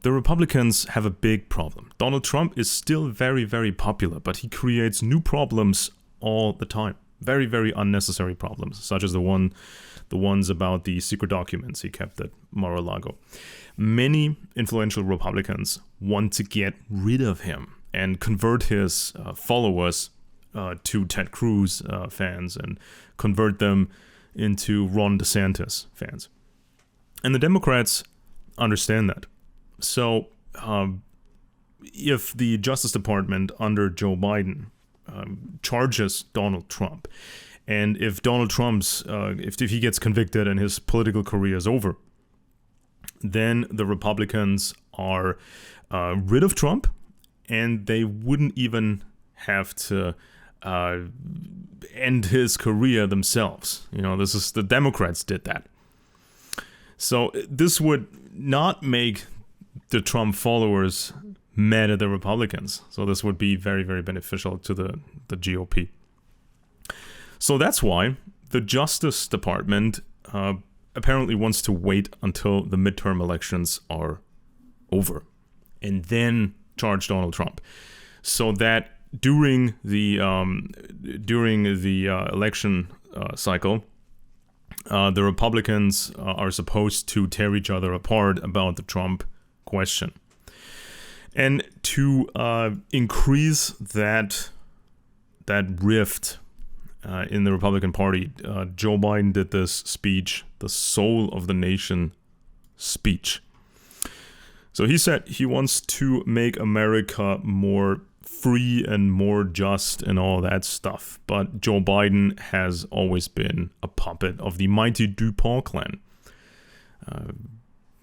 the Republicans have a big problem. Donald Trump is still very, very popular, but he creates new problems all the time. Very, very unnecessary problems, such as the ones about the secret documents he kept at Mar-a-Lago. Many influential Republicans want to get rid of him and convert his followers to Ted Cruz fans and convert them into Ron DeSantis fans. And the Democrats understand that. So if the Justice Department under Joe Biden charges Donald Trump, and if Donald Trump's, if he gets convicted and his political career is over, then the Republicans are rid of Trump, and they wouldn't even have to end his career themselves. This is the Democrats did that. So this would not make the Trump followers mad at the Republicans. So this would be very, very beneficial to the GOP. So that's why the Justice Department apparently wants to wait until the midterm elections are over and then charge Donald Trump, so that during the election cycle, the Republicans are supposed to tear each other apart about the Trump question. And to increase that rift in the Republican Party, Joe Biden did this speech, the Soul of the Nation speech. So he said he wants to make America more free and more just and all that stuff. But Joe Biden has always been a puppet of the mighty DuPont clan,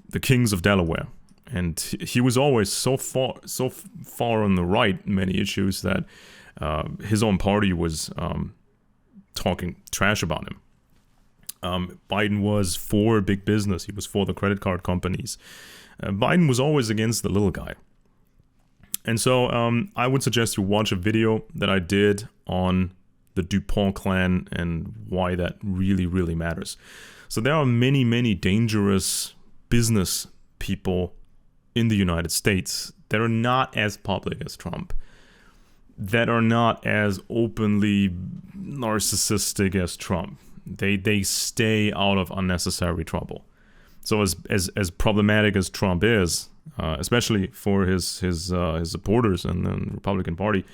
the kings of Delaware. And he was always so far on the right in many issues that his own party was talking trash about him. Biden was for big business. He was for the credit card companies. Biden was always against the little guy. And so I would suggest you watch a video that I did on the DuPont clan and why that really, really matters. So there are many, many dangerous business people in the United States that are not as public as Trump, that are not as openly narcissistic as Trump. They stay out of unnecessary trouble. So as problematic as Trump is, especially for his supporters in the Republican Party,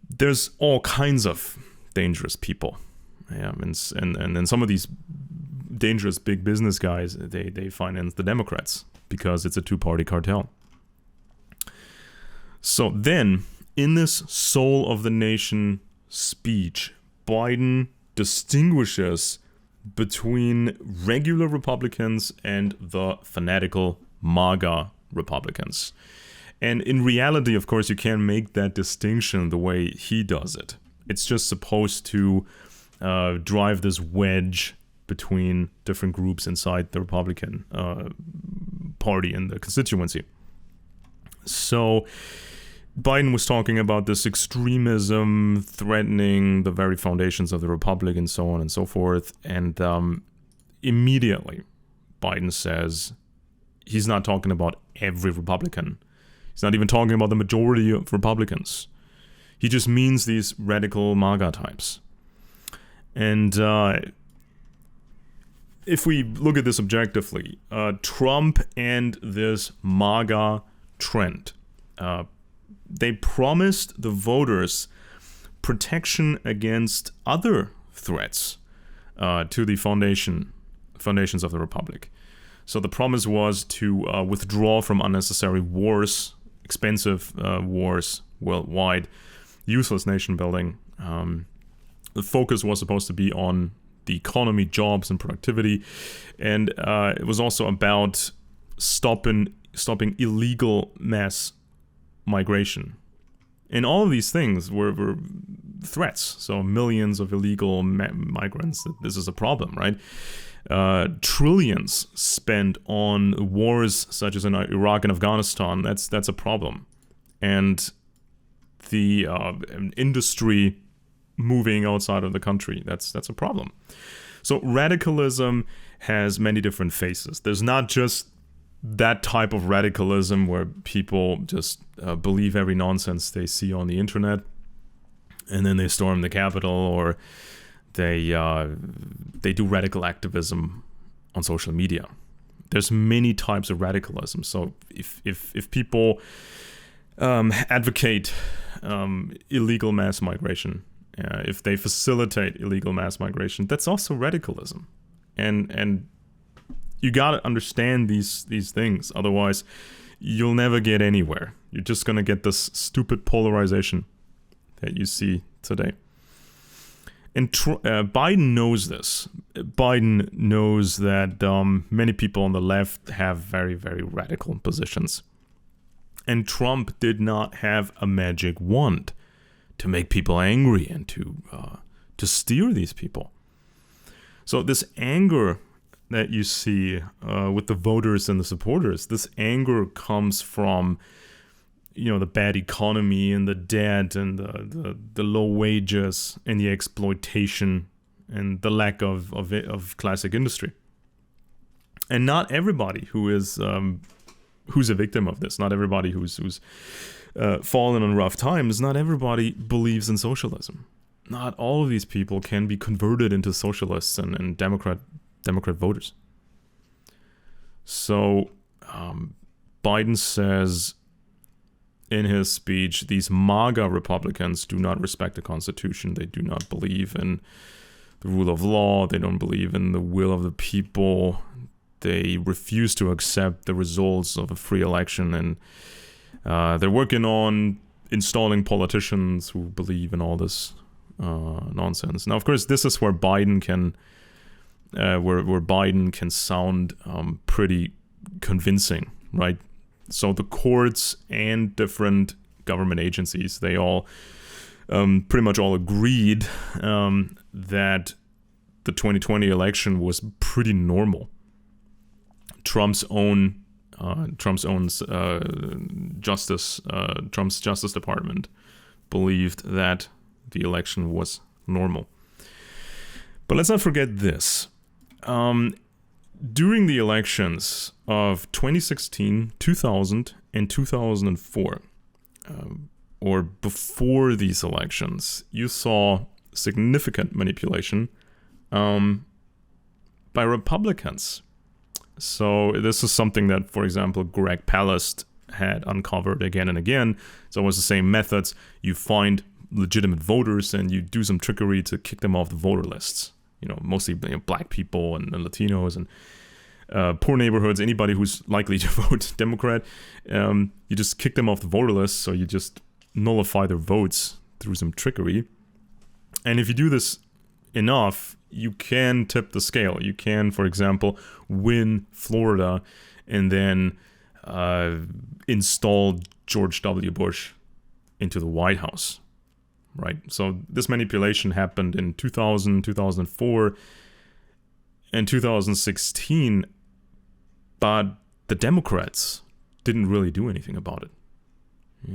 there's all kinds of dangerous people. Yeah, and then some of these dangerous big business guys, they finance the Democrats because it's a two-party cartel. So then, in this Soul of the Nation speech, Biden distinguishes between regular Republicans and the fanatical MAGA Republicans. And in reality, of course, you can't make that distinction the way he does it. It's just supposed to drive this wedge between different groups inside the Republican Party and the constituency. So Biden was talking about this extremism threatening the very foundations of the Republic and so on and so forth. And immediately, Biden says he's not talking about every Republican. He's not even talking about the majority of Republicans. He just means these radical MAGA types. And if we look at this objectively, Trump and this MAGA trend, they promised the voters protection against other threats to the foundations of the Republic. So the promise was to withdraw from unnecessary wars, expensive wars worldwide, useless nation building. The focus was supposed to be on the economy, jobs, and productivity. And it was also about stopping illegal mass migration. And all of these things were threats. So millions of illegal migrants, this is a problem, right? Trillions spent on wars such as in Iraq and Afghanistan, that's a problem. And the industry moving outside of the country, that's a problem. So radicalism has many different faces. There's not just that type of radicalism where people just believe every nonsense they see on the internet, and then they storm the Capitol, or they do radical activism on social media. There's many types of radicalism. So if people advocate illegal mass migration, if they facilitate illegal mass migration, that's also radicalism. And you gotta understand these things, otherwise you'll never get anywhere. You're just gonna get this stupid polarization that you see today. And Biden knows this. Biden knows that many people on the left have very, very radical positions. And Trump did not have a magic wand to make people angry and to steer these people. So this anger that you see with the voters and the supporters, this anger comes from, the bad economy and the debt and the low wages and the exploitation and the lack of classic industry. And not everybody who's a victim of this, not everybody who's fallen on rough times, not everybody believes in socialism. Not all of these people can be converted into socialists and Democrat voters. So Biden says in his speech, these MAGA Republicans do not respect the Constitution. They do not believe in the rule of law. They don't believe in the will of the people. They refuse to accept the results of a free election. And they're working on installing politicians who believe in all this nonsense. Now, of course, this is where Biden can sound pretty convincing, right? So the courts and different government agencies, they all pretty much all agreed that the 2020 election was pretty normal. Trump's Justice Department believed that the election was normal. But let's not forget this. During the elections of 2016, 2000, and 2004, or before these elections, you saw significant manipulation by Republicans. So this is something that, for example, Greg Palast had uncovered again and again. It's always the same methods. You find legitimate voters and you do some trickery to kick them off the voter lists. Mostly black people and Latinos and poor neighborhoods, anybody who's likely to vote Democrat. You just kick them off the voter list, so you just nullify their votes through some trickery. And if you do this enough, you can tip the scale. You can, for example, win Florida and then install George W. Bush into the White House. Right, so this manipulation happened in 2000, 2004, and 2016, but the Democrats didn't really do anything about it.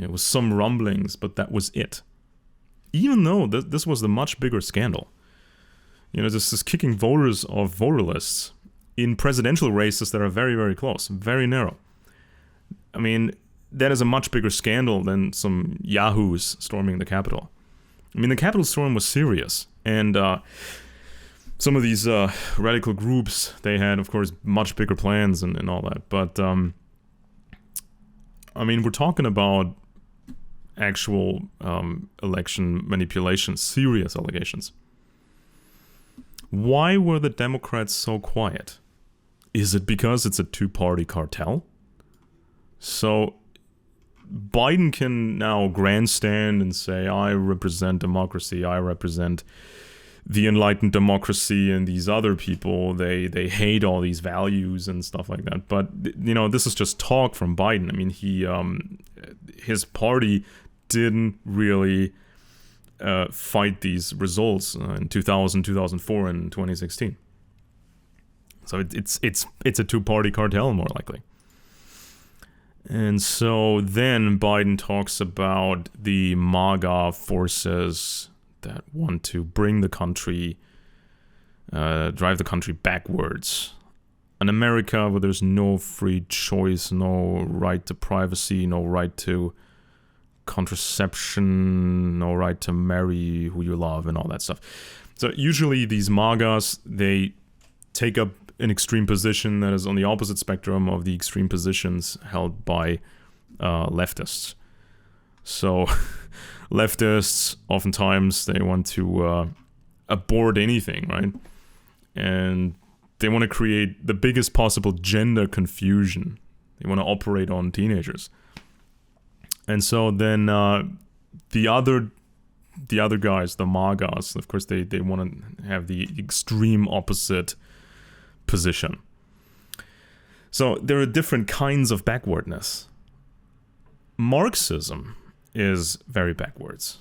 It was some rumblings, but that was it. Even though this was the much bigger scandal. This is kicking voters off voter lists in presidential races that are very, very close, very narrow. I mean, that is a much bigger scandal than some yahoos storming the Capitol. I mean, the Capitol storm was serious, and some of these radical groups, they had, of course, much bigger plans and all that. But, we're talking about actual election manipulation, serious allegations. Why were the Democrats so quiet? Is it because it's a two-party cartel? So Biden can now grandstand and say, I represent democracy, I represent the enlightened democracy, and these other people, they hate all these values and stuff like that. But, this is just talk from Biden. I mean, his party didn't really fight these results in 2000, 2004, and 2016. So it's a two-party cartel, more likely. And so then Biden talks about the MAGA forces that want to bring the country, drive the country backwards. an America where there's no free choice, no right to privacy, no right to contraception, no right to marry who you love, and all that stuff. So usually these MAGAs, they take up an extreme position that is on the opposite spectrum of the extreme positions held by leftists. So leftists, oftentimes, they want to abort anything, right? And they want to create the biggest possible gender confusion. They want to operate on teenagers. And so then the other guys, the MAGAs, of course, they want to have the extreme opposite position. So there are different kinds of backwardness. Marxism is very backwards.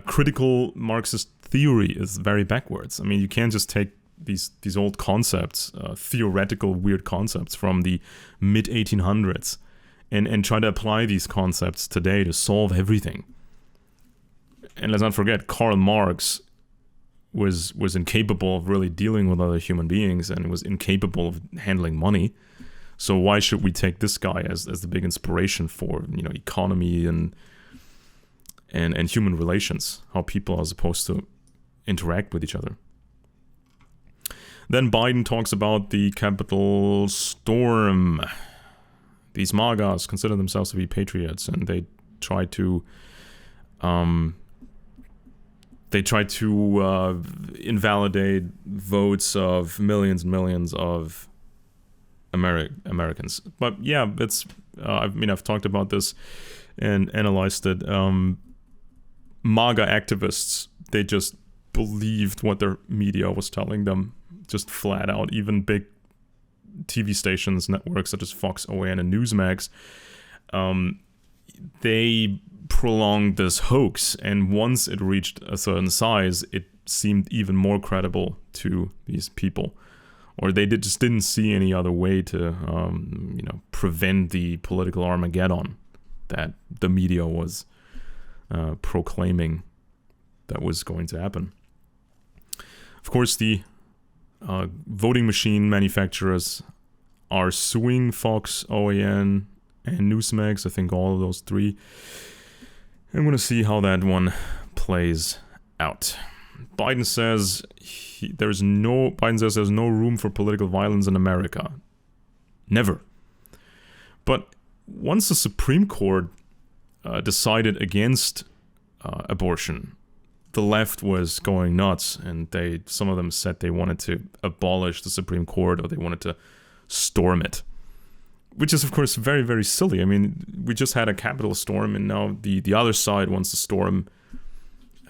Critical Marxist theory is very backwards. I mean, you can't just take these old concepts, theoretical weird concepts from the mid-1800s and try to apply these concepts today to solve everything. And let's not forget, Karl Marx was incapable of really dealing with other human beings and was incapable of handling money. So why should we take this guy as the big inspiration for, economy and human relations, how people are supposed to interact with each other? Then Biden talks about the Capitol storm. These MAGAs consider themselves to be patriots, and they try to invalidate votes of millions and millions of Americans. But yeah, it's I've talked about this and analyzed it. MAGA activists, they just believed what their media was telling them, just flat out. Even big TV stations, networks such as Fox, OAN, and Newsmax, they prolonged this hoax, and once it reached a certain size, it seemed even more credible to these people, or they just didn't see any other way to prevent the political Armageddon that the media was proclaiming that was going to happen. Of course, the voting machine manufacturers are suing Fox, OAN, and Newsmax. I think all of those three. I'm going to see how that one plays out. Biden says there's no room for political violence in America. Never. But once the Supreme Court decided against abortion, the left was going nuts, and some of them said they wanted to abolish the Supreme Court, or they wanted to storm it, which is of course very, very silly. I mean, we just had a Capitol storm, and now the other side wants to storm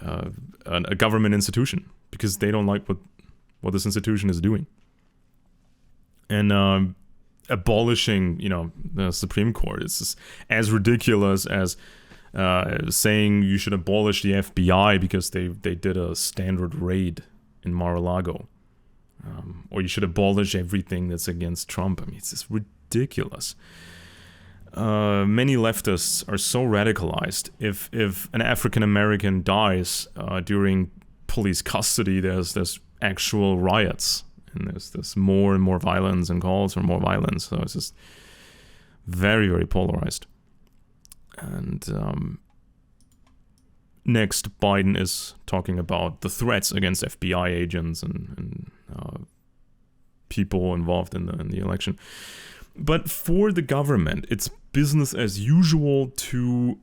a government institution because they don't like what this institution is doing. And abolishing, the Supreme Court is just as ridiculous as saying you should abolish the FBI because they did a standard raid in Mar-a-Lago, or you should abolish everything that's against Trump. I mean, it's just ridiculous. Many leftists are so radicalized. If an African American dies during police custody, there's actual riots, and there's more and more violence and calls for more violence. So it's just very, very polarized. And next, Biden is talking about the threats against FBI agents and people involved in the election. But for the government, it's business as usual to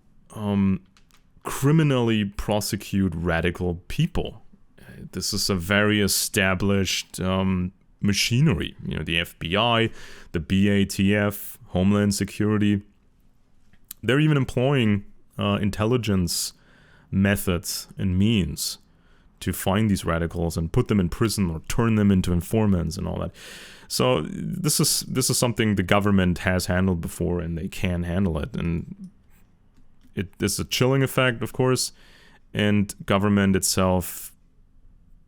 criminally prosecute radical people. This is a very established machinery. The FBI, the BATF, Homeland Security. They're even employing intelligence methods and means to find these radicals and put them in prison or turn them into informants and all that. So this is something the government has handled before, and they can handle it. And it's a chilling effect, of course, and government itself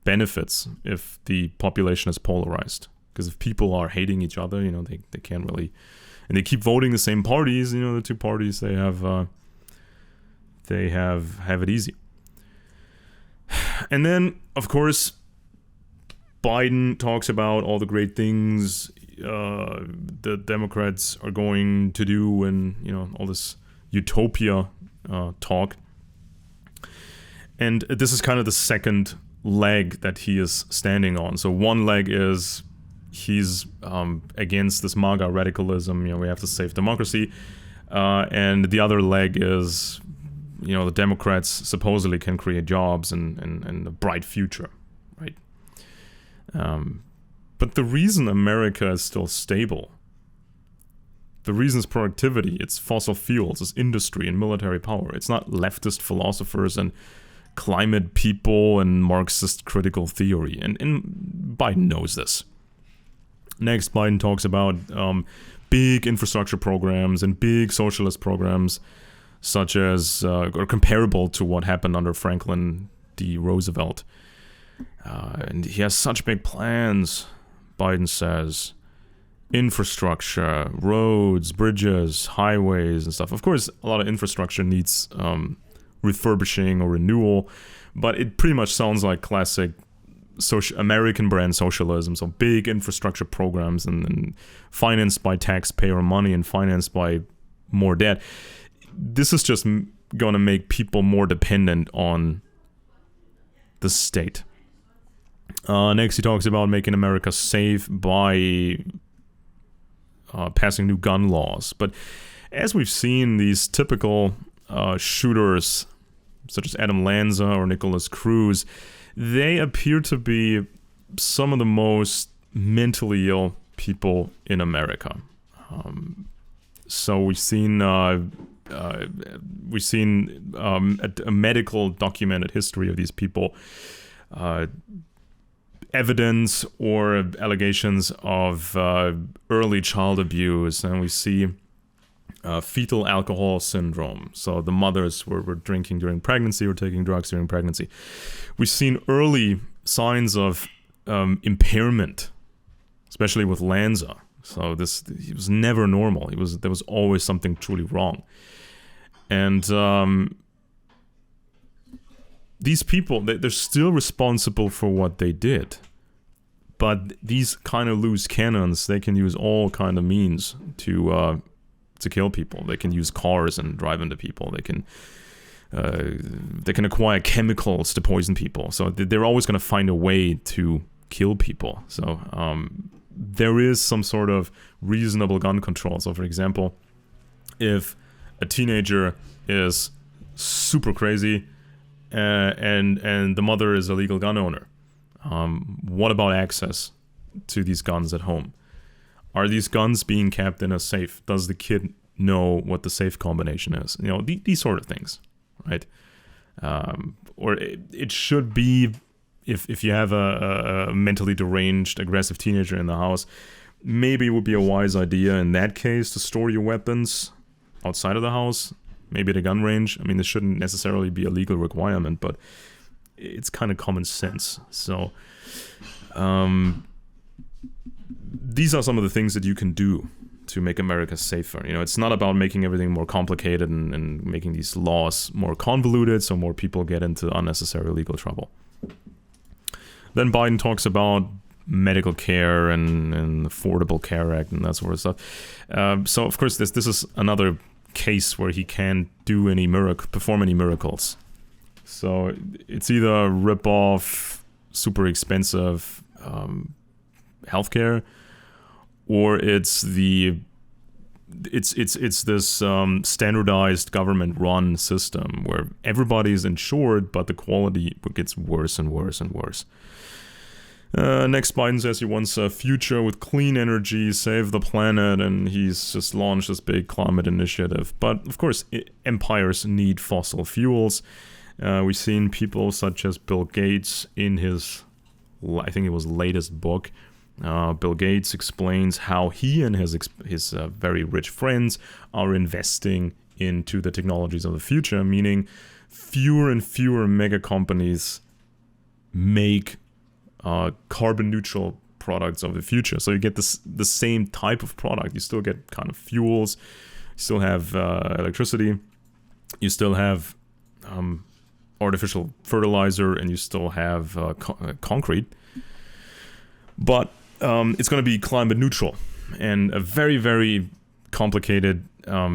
benefits if the population is polarized. Because if people are hating each other, they can't really... And they keep voting the same parties, the two parties, they have it easy. And then, of course, Biden talks about all the great things the Democrats are going to do, and all this utopia talk. And this is kind of the second leg that he is standing on. So one leg is he's against this MAGA radicalism. We have to save democracy. And the other leg is, the Democrats supposedly can create jobs and a bright future, right? But the reason America is still stable, the reason is productivity, it's fossil fuels, it's industry and military power. It's not leftist philosophers and climate people and Marxist critical theory. And Biden knows this. Next, Biden talks about big infrastructure programs and big socialist programs, such as, or comparable to what happened under Franklin D. Roosevelt. And he has such big plans, Biden says. Infrastructure, roads, bridges, highways, and stuff. Of course, a lot of infrastructure needs refurbishing or renewal, but it pretty much sounds like classic American brand socialism. So big infrastructure programs and financed by taxpayer money and financed by more debt. This is just going to make people more dependent on the state. Next, he talks about making America safe by passing new gun laws. But as we've seen, these typical shooters, such as Adam Lanza or Nicholas Cruz, they appear to be some of the most mentally ill people in America. So we've seen a medical documented history of these people, evidence or allegations of early child abuse, and we see fetal alcohol syndrome. So the mothers were drinking during pregnancy or taking drugs during pregnancy. We've seen early signs of impairment, especially with Lanza. So he was never normal. There was always something truly wrong. And these people, they're still responsible for what they did. But these kind of loose cannons, they can use all kind of means to kill people. They can use cars and drive into people. They can acquire chemicals to poison people. So they're always going to find a way to kill people. So there is some sort of reasonable gun control. So, for example, if a teenager is super crazy and the mother is a legal gun owner, what about access to these guns at home? Are these guns being kept in a safe? Does the kid know what the safe combination is? These sort of things, right? Or it should be, if you have a mentally deranged, aggressive teenager in the house, maybe it would be a wise idea in that case to store your weapons outside of the house, maybe at a gun range. I mean, this shouldn't necessarily be a legal requirement, but it's kind of common sense. So, these are some of the things that you can do to make America safer. It's not about making everything more complicated and making these laws more convoluted so more people get into unnecessary legal trouble. Then Biden talks about medical care and Affordable Care Act and that sort of stuff. So, of course, this is another case where he can't perform any miracles. So it's either rip off super expensive healthcare, or it's this standardized government-run system where everybody's insured, but the quality gets worse and worse and worse. Next, Biden says he wants a future with clean energy, save the planet, and he's just launched this big climate initiative. But, of course, empires need fossil fuels. We've seen people such as Bill Gates in his, I think it was latest book. Bill Gates explains how he and his very rich friends are investing into the technologies of the future, meaning fewer and fewer mega companies make carbon neutral products of the future. So you get the same type of product. You still get kind of fuels, you still have electricity, you still have artificial fertilizer, and you still have concrete. But it's going to be climate neutral, and a very, very complicated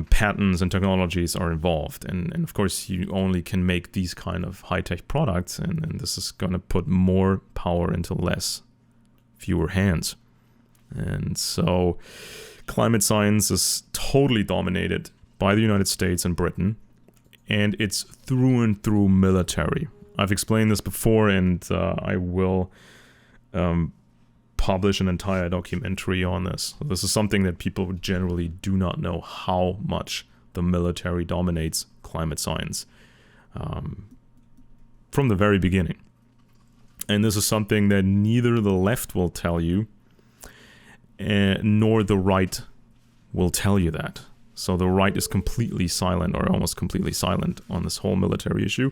patents and technologies are involved, and of course you only can make these kind of high-tech products, and this is going to put more power into fewer hands. And so climate science is totally dominated by the United States and Britain, and it's through and through military. I've explained this before, and I will publish an entire documentary on this. This is something that people generally do not know, how much the military dominates climate science from the very beginning. And this is something that neither the left will tell you, nor the right will tell you that. So the right is completely silent, or almost completely silent, on this whole military issue.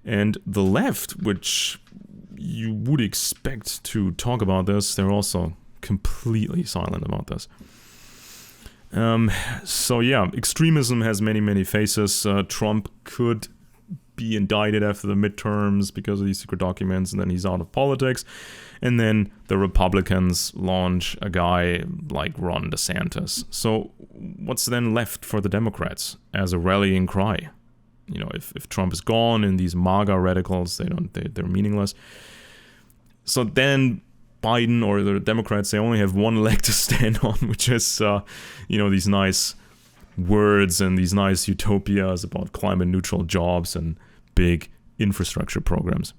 And the left, which you would expect to talk about this, they're also completely silent about this. So yeah, extremism has many, many faces. Trump could be indicted after the midterms because of these secret documents, and then he's out of politics. And then the Republicans launch a guy like Ron DeSantis. So what's then left for the Democrats as a rallying cry? You know, if Trump is gone and these MAGA radicals, they're meaningless. So then Biden or the Democrats, they only have one leg to stand on, which is, these nice words and these nice utopias about climate neutral jobs and big infrastructure programs.